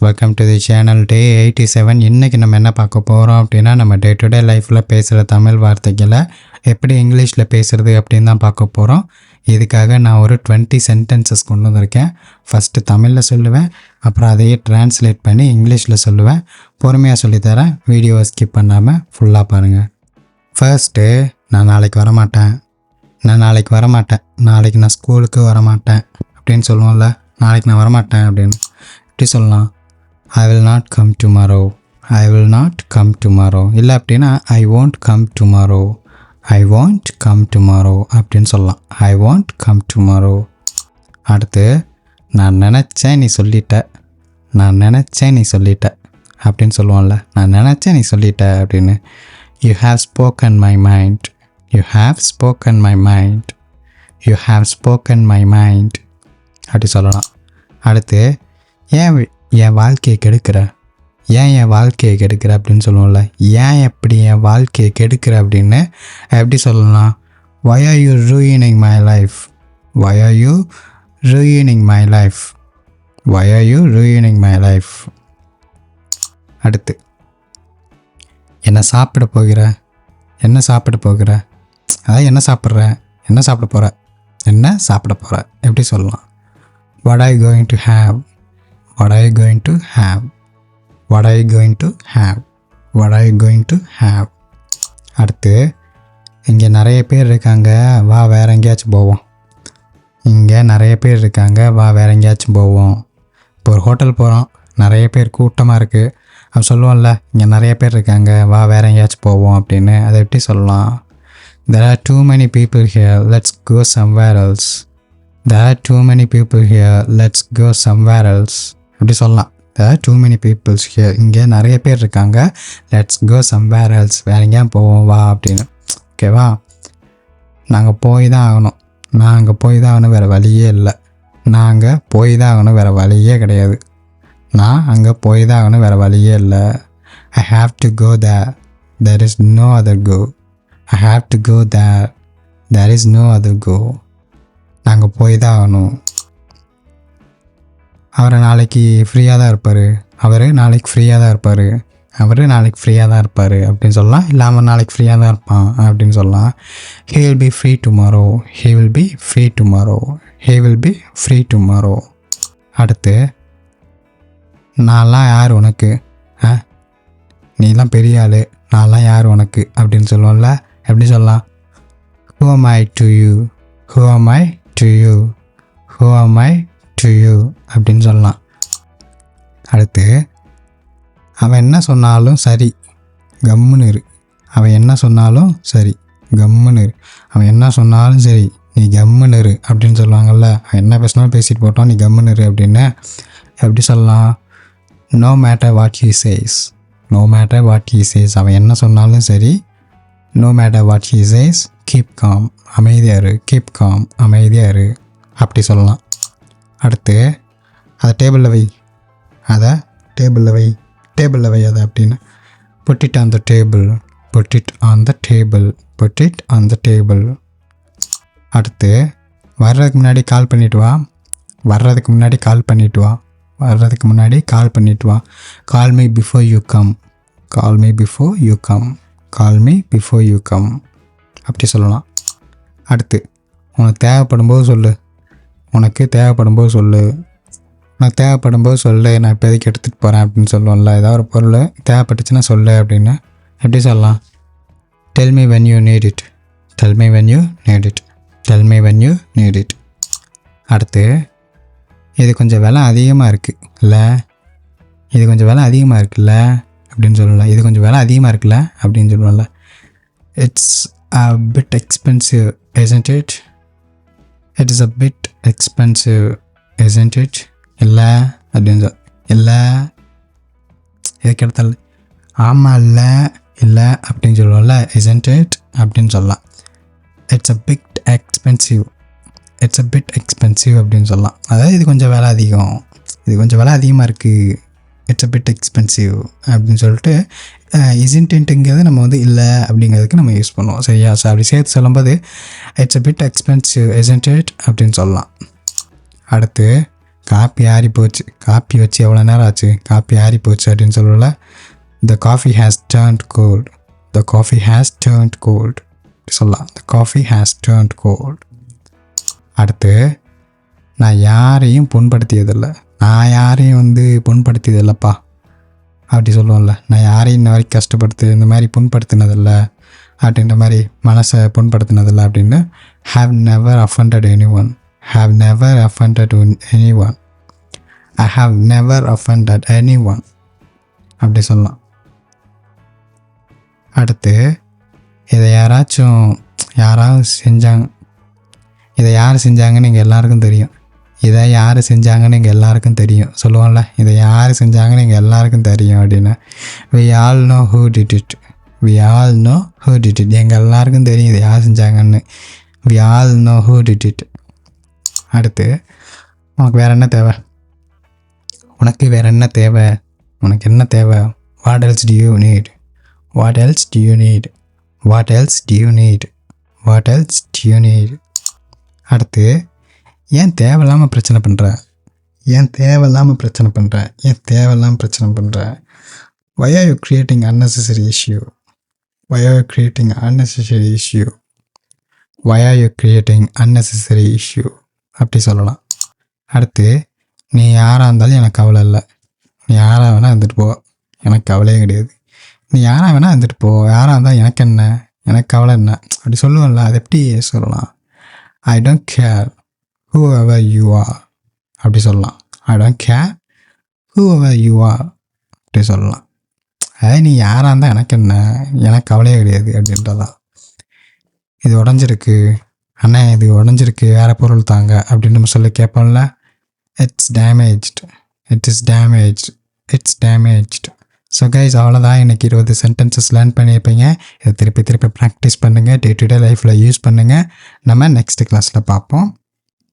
Welcome to the channel டே 87. இன்றைக்கி நம்ம என்ன பார்க்க போகிறோம் அப்படின்னா, நம்ம டே டு டே லைஃப்பில் பேசுகிற தமிழ் வார்த்தைகளை எப்படி இங்கிலீஷில் பேசுகிறது அப்படின்னு தான் பார்க்க போகிறோம். இதுக்காக நான் ஒரு 20 சென்டென்சஸ் கொண்டு வந்திருக்கேன். ஃபஸ்ட்டு தமிழில் சொல்லுவேன், அப்புறம் அதையே ட்ரான்ஸ்லேட் பண்ணி இங்கிலீஷில் சொல்லுவேன். பொறுமையாக சொல்லித்தரேன், வீடியோவை ஸ்கிப் பண்ணாமல் ஃபுல்லாக பாருங்கள். ஃபர்ஸ்ட்டு, நான் நாளைக்கு வரமாட்டேன். நாளைக்கு நான் ஸ்கூலுக்கு வரமாட்டேன் அப்படின்னு சொல்லுவோம்ல. நாளைக்கு நான் வரமாட்டேன் அப்படின்னு எப்படி சொல்லலாம்? I will not come tomorrow. இல்லை அப்படின்னா I won't come tomorrow அப்படின்னு சொல்லலாம். I won't come tomorrow. அடுத்து, நான் நினச்சேன் நீ சொல்லிட்ட அப்படின்னு சொல்லுவோம்ல. நான் நினச்சேன் நீ சொல்லிட்ட அப்படின்னு. You have spoken my mind அப்படி சொல்லலாம். அடுத்து, ஏன் என் வாழ்க்கையை கெடுக்கிற அப்படின்னு சொல்லுவோம்ல. ஏன் எப்படி என் வாழ்க்கையை கெடுக்கிற அப்படின்னு எப்படி சொல்லலாம்? Why are you ruining my life? அடுத்து, என்ன சாப்பிட போகிற அதாவது என்ன சாப்பிட போகிற எப்படி சொல்லலாம்? What are you going to have? அடுத்து, இங்கே நிறைய பேர் இருக்காங்க, வா வேற எங்கேயாச்சும் போவோம். இப்போ ஒரு ஹோட்டல் போகிறோம், நிறைய பேர் கூட்டமாக இருக்குது. அப்போ சொல்லுவோம்ல, இங்கே நிறைய பேர் இருக்காங்க, வா வேற எங்கேயாச்சும் போவோம் அப்படின்னு. அதை எப்படி சொல்லலாம்? There are too many people here, let's go somewhere else. அப்படி சொல்லலாம். There are too many people here. இங்கே நிறைய பேர் இருக்காங்க, let's go somewhere else. வேற எங்கேயும் போவோம் வா அப்படின்னு. ஓகேவா? நாங்கள் போய் தான் ஆகணும், வேறு வழியே இல்லை. நான் அங்கே போய் தான் ஆகணும், வேறு வழியே கிடையாது. I have to go there. There is no other go. நாங்கள் போய் தான் ஆகணும். அவர் நாளைக்கு ஃப்ரீயாக தான் இருப்பார் அப்படின்னு சொல்லலாம். இல்லை, அவன் நாளைக்கு ஃப்ரீயாக தான் இருப்பான் அப்படின்னு சொல்லலாம். He will be free tomorrow. அடுத்து, நான்லாம் யார் உனக்கு? நீலாம் பெரிய ஆள், நான்லாம் யார் உனக்கு அப்படின்னு சொல்லுவோம்ல. எப்படி சொல்லலாம்? Who am I to you அப்படின்னு சொல்லலாம். அடுத்து, அவன் என்ன சொன்னாலும் சரி கம்முன்னு இரு. நீ கம்முன்னு இரு அப்படின்னு சொல்லுவாங்கள்ல. அவன் என்ன பேசினாலும் பேசிட்டு போட்டோம், நீ கம்முன்னு இரு அப்படின்னு. எப்படி சொல்லலாம்? No matter what he says. அவன் என்ன சொன்னாலும் சரி, no matter what he says, keep calm. அமைதியாக இரு அப்படி சொல்லலாம். அடுத்து, அதை டேபிளில் வை அதை அப்படின்னு. put it on the table. அடுத்து, வர்றதுக்கு முன்னாடி கால் பண்ணிட்டு வா. call me before you come. அப்படி சொல்லலாம். அடுத்து, உனக்கு தேவைப்படும் போது சொல்லு, நான் இப்போதைக்கு எடுத்துகிட்டு போகிறேன் அப்படின்னு சொல்லுவோம்ல. ஏதாவது ஒரு பொருள் தேவைப்பட்டுச்சுன்னா சொல்லு அப்படின்னு. எப்படி சொல்லலாம்? Tell me when you need it. அடுத்து, இது கொஞ்சம் விலை அதிகமாக இருக்குல்ல அப்படின்னு சொல்லலாம். It's a bit expensive, isn't it? இல்லை அப்படின்னு இல்லை எதுக்கு எடுத்தாலும் ஆமாம் இல்லை அப்படின்னு சொல்லுவோம்ல. isn't it அப்படின்னு சொல்லலாம். It's a bit expensive அப்படின்னு சொல்லலாம். அதாவது இது கொஞ்சம் விலை அதிகமாக இருக்குது, இட்ஸ் a bit expensive அப்படின்னு சொல்லிட்டு isn't-ங்கிறது நம்ம இல்லை அப்படிங்கிறதுக்கு நம்ம யூஸ் பண்ணுவோம். சரியா? ஸோ அப்படி சேர்த்து சொல்லும்போது it's a bit expensive, isn't it அப்படின்னு சொல்லலாம். அடுத்து, காப்பி ஆறி போச்சு, காப்பி வச்சு எவ்வளோ நேரம் ஆச்சு, காப்பி ஆறி போச்சு அப்படின்னு சொல்லல. The coffee has turned cold. The coffee has turned cold சொல்லலாம். The coffee has turned cold. அடுத்து, நான் யாரையும் புண்படுத்தியதில்லை, நான் யாரையும் புண்படுத்தியதில்லைப்பா அப்படி சொல்லுவோம்ல. நான் யாரையும் இன்ன வரைக்கும் கஷ்டப்படுத்து இந்த மாதிரி புண்படுத்தினதில்லை அப்படின்ற மாதிரி, மனசை புண்படுத்தினதில்லை அப்படின்னு. have never offended anyone. have never offended anyone. I have never offended anyone அப்படி சொல்லலாம். அடுத்து, இதை யாராவது செஞ்சாங்க, இதை யார் செஞ்சாங்கன்னு எங்கள் எல்லாருக்கும் தெரியும். இதை யார் செஞ்சாங்கன்னு எங்கள் எல்லாருக்கும் தெரியும் சொல்லுவோம்ல. இதை யார் செஞ்சாங்கன்னு எங்கள் எல்லாருக்கும் தெரியும் அப்படின்னு. we all know who did it. we all know who did it. எங்கள் எல்லாருக்கும் தெரியும் இதை யார் செஞ்சாங்கன்னு. we all know who did it. அடுத்து, உனக்கு வேறு என்ன தேவை, உனக்கு வேறு என்ன தேவை, உனக்கு என்ன தேவை. what else do you need. what else do you need. what else do you need. what else do you need. அடுத்து, ஏன் தேவையில்லாமல் பிரச்சனை பண்ணுற, ஏன் தேவையில்லாமல் பிரச்சனை பண்ணுற, ஏன் தேவையில்லாமல் பிரச்சனை பண்ணுற. why are you creating unnecessary issue. why are you creating unnecessary issue. why are you creating unnecessary issue அப்படி சொல்லலாம். அடுத்து, நீ யாராக இருந்தாலும் எனக்கு கவலை இல்லை, நீ யாராக வேணால் இருந்துட்டு போ, எனக்கு கவலையே கிடையாது. நீ யாராக வேணால் இருந்துட்டு போ, யாராக இருந்தால் எனக்கு என்ன, எனக்கு கவலை என்ன அப்படி சொல்லுவோம்ல. அது எப்படி சொல்லலாம். I don't care whoever you are அப்படி சொல்லலாம். I don't care whoever you are அப்படி சொல்லலாம். அது நீ யாராக இருந்தால் எனக்கு என்ன, எனக்கு கவலையே கிடையாது அப்படின்றதான். இது உடஞ்சிருக்கு அண்ணா, இது உடஞ்சிருக்கு, வேறு பொருள் தாங்க அப்படின்னு நம்ம சொல்லி கேட்போம்ல. It's damaged, it is damaged, it's damaged. So guys, அவ்வளோதான். இன்றைக்கி 20 சென்டென்சஸ் லேர்ன் பண்ணியிருப்பீங்க. இதை திருப்பி ப்ராக்டிஸ் பண்ணுங்கள், டே டு டே லைஃப்பில் யூஸ் பண்ணுங்கள். நம்ம நெக்ஸ்ட் கிளாஸில் பார்ப்போம்.